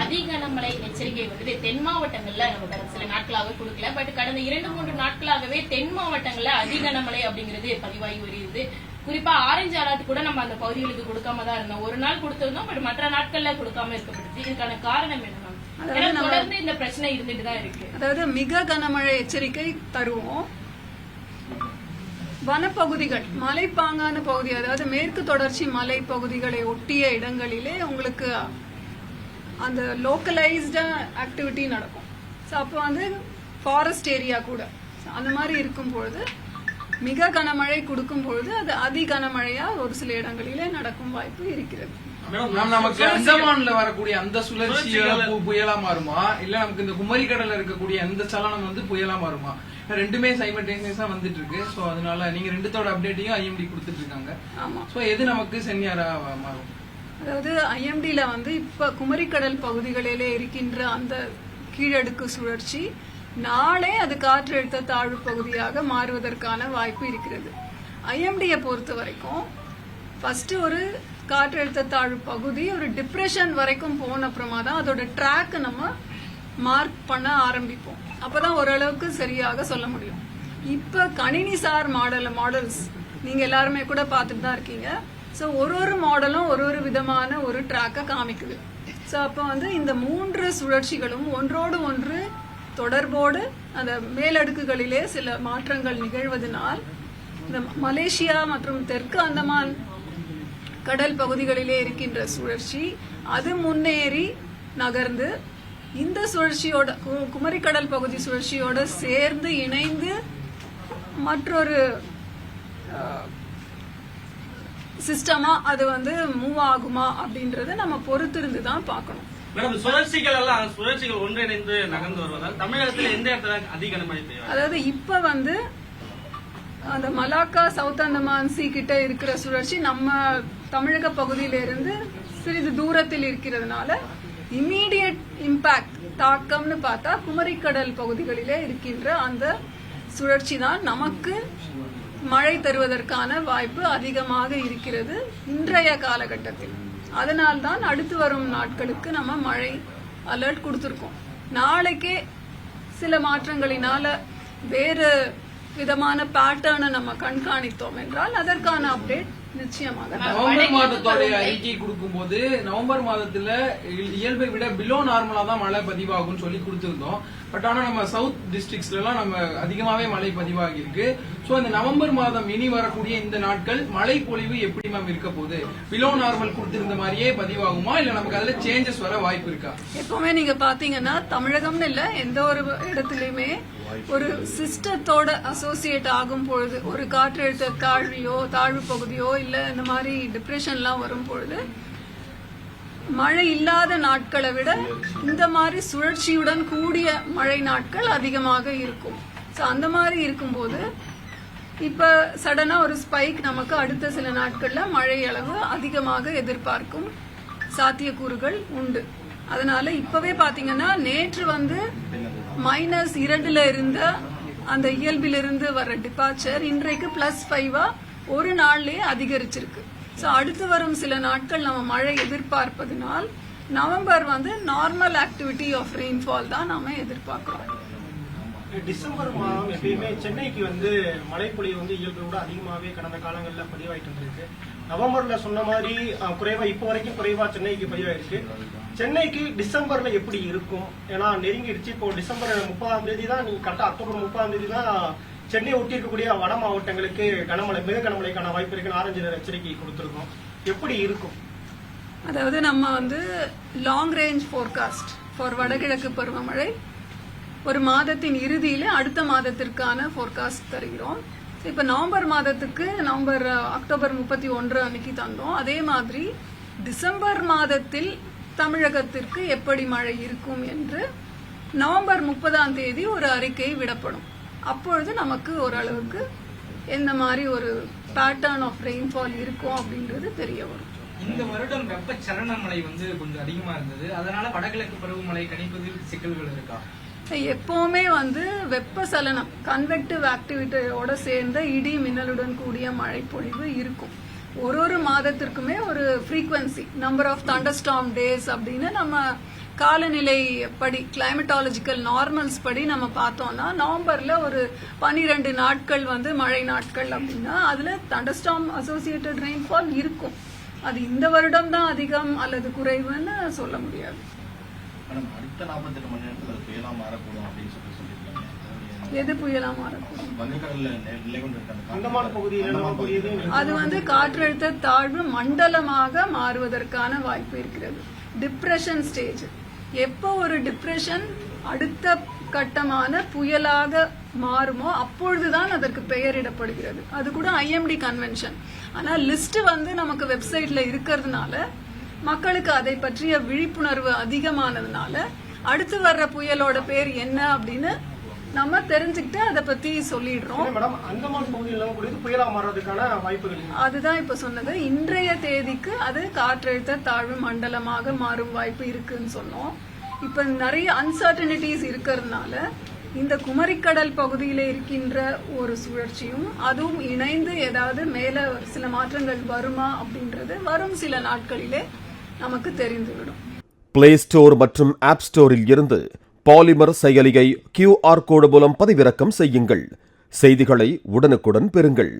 அதிக கனமழை எச்சரிக்கை வந்து தென் மாவட்டங்கள்ல நம்ம கடந்த சில நாட்களாக கொடுக்கல. பட் கடந்த 2-3 நாட்களாகவே தென் மாவட்டங்கள்ல அதிக கனமழை அப்படிங்கிறது பதிவாகி வருகிறது. குறிப்பா ஆரஞ்சு அலர்ட் கூட நம்ம அந்த பகுதிகளுக்கு கொடுக்காம தான் இருந்தோம். ஒரு நாள் கொடுத்திருந்தோம், பட் மற்ற நாட்கள்ல கொடுக்காம இருக்கப்படுது. இதுக்கான காரணம் என்ன? தொடர்ந்து இந்த பிரச்சனை இருந்துட்டு தான் இருக்கு. அதாவது மிக கனமழை எச்சரிக்கை தருவோம். வனப்பகுதிகள், மலைப்பாங்கான பகுதி, அதாவது மேற்கு தொடர்ச்சி மலை பகுதிகளை ஒட்டிய இடங்களிலே உங்களுக்கு அந்த லோக்கலைஸ்டு ஆக்டிவிட்டி நடக்கும். ஸோ அப்போ வந்து ஃபாரஸ்ட் ஏரியா கூட அந்த மாதிரி இருக்கும் பொழுது மிக கனமழை கொடுக்கும் பொழுது அது அதி கனமழையா ஒரு சில இடங்களிலே நடக்கும் வாய்ப்பு இருக்கிறது. நமக்கு அந்தமான்ல வரக்கூடிய அந்த சுழற்சி புயலா மாறுமா, இல்ல நமக்கு இந்த குமரி கடல்ல இருக்கக்கூடிய அந்த சலனம் வந்து புயலா மாறுமா? ரெண்டுமே சைமல்டேனியஸா வந்துட்டு இருக்கு. சோ அதனால நீங்க ரெண்டுத்தோட அப்டேட்டையும் ஐஎம்டி கொடுத்துட்டு இருக்காங்க. ஆமா. சோ எது நமக்கு சென்னியாரா மாறும்? அதாவது ஐஎம்டில வந்து இப்ப குமரிக்கடல் பகுதிகளிலே இருக்கின்ற அந்த கீழடுக்கு சுழற்சி நாளே அது காற்றழுத்த தாழ்வு பகுதியாக மாறுவதற்கான வாய்ப்பு இருக்கிறது. ஐஎம்டியை பொறுத்த வரைக்கும் ஃபர்ஸ்ட் ஒரு காற்றழுத்த தாழ்வு பகுதி ஒரு டிப்ரெஷன் வரைக்கும் போன அப்புறமா தான் அதோட ட்ராக் நம்ம மார்க் பண்ண ஆரம்பிப்போம். அப்பதான் ஓரளவுக்கு சரியாக சொல்ல முடியும். இப்ப கணினிசார் மாடல்ஸ் நீங்க எல்லாருமே கூட பார்த்துட்டு தான் இருக்கீங்க. ஸோ ஒரு மாடலும் ஒரு விதமான ஒரு ட்ராக்கை காமிக்குது. ஸோ அப்போ வந்து இந்த 3 சுழற்சிகளும் ஒன்றோடு ஒன்று தொடர்போடு அந்த மேலடுக்குகளிலே சில மாற்றங்கள் நிகழ்வதனால் இந்த மலேசியா மற்றும் தெற்கு அந்தமான் கடல் பகுதிகளிலே இருக்கின்ற சுழற்சி அது முன்னேறி நகர்ந்து இந்த சுழற்சியோட குமரிக்கடல் பகுதி சுழற்சியோட சேர்ந்து இணைந்து மற்றொரு சிஸ்டமா அது வந்து மூவ் ஆகுமா அப்படின்றத நம்ம பொறுத்திருந்து தான் பார்க்கணும். மேடம், சுழற்சிகள் ஒன்றிணைந்து நகர்ந்து வருவதால் தமிழகத்தில் எந்த இடத்துல அதிக கனமழை பெய்யும்? அதாவது இப்ப வந்து அந்த மலாக்கா சவுத் அந்தமான் சி கிட்ட இருக்கிற சுழற்சி நம்ம தமிழக பகுதியிலிருந்து சிறிது தூரத்தில் இருக்கிறதுனால இம்மீடியட் இம்பாக்ட் தாக்கம்னு பார்த்தா குமரிக்கடல் பகுதிகளிலே இருக்கின்ற அந்த சுழற்சி தான் நமக்கு மழை தருவதற்கான வாய்ப்பு அதிகமாக இருக்கிறது இன்றைய காலகட்டத்தில். அதனால்தான் அடுத்து வரும் நாட்களுக்கு நம்ம மழை அலர்ட் கொடுத்திருக்கோம். நாளைக்கே சில மாற்றங்களினால வேறு விதமான பேட்டர்னை நம்ம கண்காணித்தோம் என்றால் அதற்கான அப்டேட் நிச்சயமாக. நவம்பர் மாதத்தோடைய அறிக்கை கொடுக்கும் போது நவம்பர் மாதத்துல இயல்பை விட பிலோ நார்மலா தான் மழை பதிவாகும் சொல்லி கொடுத்திருந்தோம். பட் ஆனா நம்ம சவுத் டிஸ்ட்ரிக்ட்ஸ்ல எல்லாம் நம்ம அதிகமாவே மழை பதிவாகி இருக்கு. சோ இந்த நவம்பர் மாதம் இனி வரக்கூடிய இந்த நாட்கள் மழை பொழிவு எப்படி மேம் இருக்க போகுது? பிலோ நார்மல் கொடுத்திருந்த மாதிரியே பதிவாகுமா, இல்ல நமக்கு அதுல சேஞ்சஸ் வர வாய்ப்பு இருக்கா? எப்பவுமே நீங்க பாத்தீங்கன்னா தமிழகம்னு இல்ல எந்த ஒரு இடத்துலயுமே ஒரு சிஸ்டத்தோட அசோசியேட் ஆகும் பொழுது ஒரு காற்றழுத்த தாழ்வு பகுதியோ இல்ல இந்த மாதிரி டிப்ரெஷன்லாம் வரும் பொழுது மழை இல்லாத நாட்களை விட இந்த மாதிரி சுழற்சியுடன் கூடிய மழை நாட்கள் அதிகமாக இருக்கும். ஸோ அந்த மாதிரி இருக்கும்போது இப்ப சடனா ஒரு ஸ்பைக் நமக்கு அடுத்த சில நாட்கள்ல மழை அளவு அதிகமாக எதிர்பார்க்கும் சாத்தியக்கூறுகள் உண்டு. அதனால இப்பவே பாத்தீங்கன்னா நேற்று வந்து -2 இருந்த அந்த இயல்பிலிருந்து வர டிபார்ச்சர் இன்றைக்கு +5 ஒரு நாள்லயே அதிகரிச்சிருக்கு. ஸோ அடுத்து வரும் சில நாட்கள் நம்ம மழை எதிர்பார்ப்பதனால் நவம்பர் வந்து நார்மல் ஆக்டிவிட்டி ஆஃப் ரெயின்ஃபால் தான் நாம எதிர்பார்க்கிறோம். டிசம்பர் மாதம் எப்பயுமே சென்னைக்கு வந்து மழைப்பொழிவு வந்து இயல்பை விட அதிகமாகவே கடந்த காலங்களில் பதிவாயிட்டு இருந்திருக்கு. நவம்பர்ல சொன்ன மாதிரி குறைவா இப்போ வரைக்கும் குறைவா சென்னைக்கு பதிவாயிருக்கு. சென்னைக்கு டிசம்பர்ல எப்படி இருக்கும்? ஏன்னா நெருங்கிடுச்சு. இப்போ டிசம்பர் 30ஆம் தேதி தான், நீங்க கரெக்டா அக்டோபர் 30ஆம் தேதி தான் சென்னை ஒட்டி இருக்கக்கூடிய வட மாவட்டங்களுக்கு மிக கனமழைக்கான வாய்ப்பு இருக்குன்னு ஆரஞ்சு எச்சரிக்கை கொடுத்திருக்கோம். எப்படி இருக்கும்? அதாவது நம்ம வந்து லாங் ரேஞ்ச் போர்காஸ்ட் ஃபார் வடகிழக்கு பருவமழை ஒரு மாதத்தின் இறுதியில அடுத்த மாதத்திற்கான போர்காஸ்ட் தருகிறோம். இப்ப நவம்பர் மாதத்துக்கு அக்டோபர் 31 அன்னைக்கு தந்தோம். அதே மாதிரி டிசம்பர் மாதத்தில் தமிழகத்திற்கு எப்படி மழை இருக்கும் என்று நவம்பர் 30ஆம் தேதி ஒரு அறிக்கை விடப்படும். அப்பொழுது நமக்கு ஓரளவுக்கு எந்த மாதிரி ஒரு பேட்டர்ன் ஆஃப் ரெயின்ஃபால் இருக்கும் அப்படின்றது தெரிய வரும். இந்த வருடம் வெப்பச்சலன மழை வந்து கொஞ்சம் அதிகமா இருந்தது. அதனால வடகிழக்கு பருவமழை கணிப்பதில் சிக்கல்கள் இருக்கா? எப்பவுமே வந்து வெப்பசலனம் கன்வெக்டிவ் ஆக்டிவிட்டியோட சேர்ந்த இடி மின்னலுடன் கூடிய மழை பொழிவு இருக்கும். ஒரு மாதத்திற்குமே ஒரு ஃப்ரீக்வன்சி நம்பர் ஆஃப் தண்டர்ஸ்டார்ம் டேஸ் அப்படின்னு நம்ம காலநிலை படி கிளைமேட்டாலஜிக்கல் நார்மல்ஸ் படி நம்ம பார்த்தோம்னா நவம்பர்ல ஒரு 12 நாட்கள் வந்து மழை நாட்கள் அப்படின்னா அதுல தண்டர்ஸ்டார்ம் அசோசியேட்டட் ரெயின்ஃபால் இருக்கும். அது இந்த வருடம் தான் அதிகம் அல்லது குறைவுன்னு சொல்ல முடியாது. அடுத்த 48 மணி நேரத்தில் அது புயலா மாறக்கூடும் அப்படின்னு சொல்லியிருக்காங்க. எது புயலா மாறக்கூடும்? வங்கக்கடல்ல நிலை கொண்டிருக்காங்க அந்தமான் பகுதியில் அது வந்து காற்றழுத்த தாழ்வு மண்டலமாக மாறுவதற்கான வாய்ப்பு இருக்கிறது. Depression stage. எப்போ ஒரு டிப்ரெஷன் அடுத்த கட்டமான புயலாக மாறுமோ அப்பொழுதுதான் அதற்கு பெயரிடப்படுகிறது. அது கூட ஐஎம்டி கன்வென்ஷன். ஆனா லிஸ்ட் வந்து நமக்கு வெப்சைட்ல இருக்கிறதுனால மக்களுக்கு அதை பற்றிய விழிப்புணர்வு அதிகமானதுனால அடுத்து வர்ற புயலோட பேர் என்ன அப்படின்னு நம்ம தெரிஞ்சுக்கிட்டு அதை பத்தி சொல்லிடுறோம். மேடம், அந்தமான் பகுதியில் புயலா மாறதுக்கான வாய்ப்புகள் அதுதான் இப்ப சொன்னது. இன்றைய தேதிக்கு அது காற்றழுத்த தாழ்வு மண்டலமாக மாறும் வாய்ப்பு இருக்குன்னு சொன்னோம். இப்ப நிறைய அன்சர்டனிட்டிஸ் இருக்கிறதுனால இந்த குமரிக்கடல் பகுதியில இருக்கின்ற ஒரு சுழற்சியும் அதுவும் இணைந்து ஏதாவது மேல சில மாற்றங்கள் வருமா அப்படின்றது வரும் சில நாட்களிலே நமக்கு தெரிந்துவிடும். பிளே ஸ்டோர் மற்றும் ஆப் ஸ்டோரில் இருந்து பாலிமர் செயலியை QR கோடு மூலம் பதிவிறக்கம் செய்யுங்கள். செய்திகளை உடனுக்குடன் பெறுங்கள்.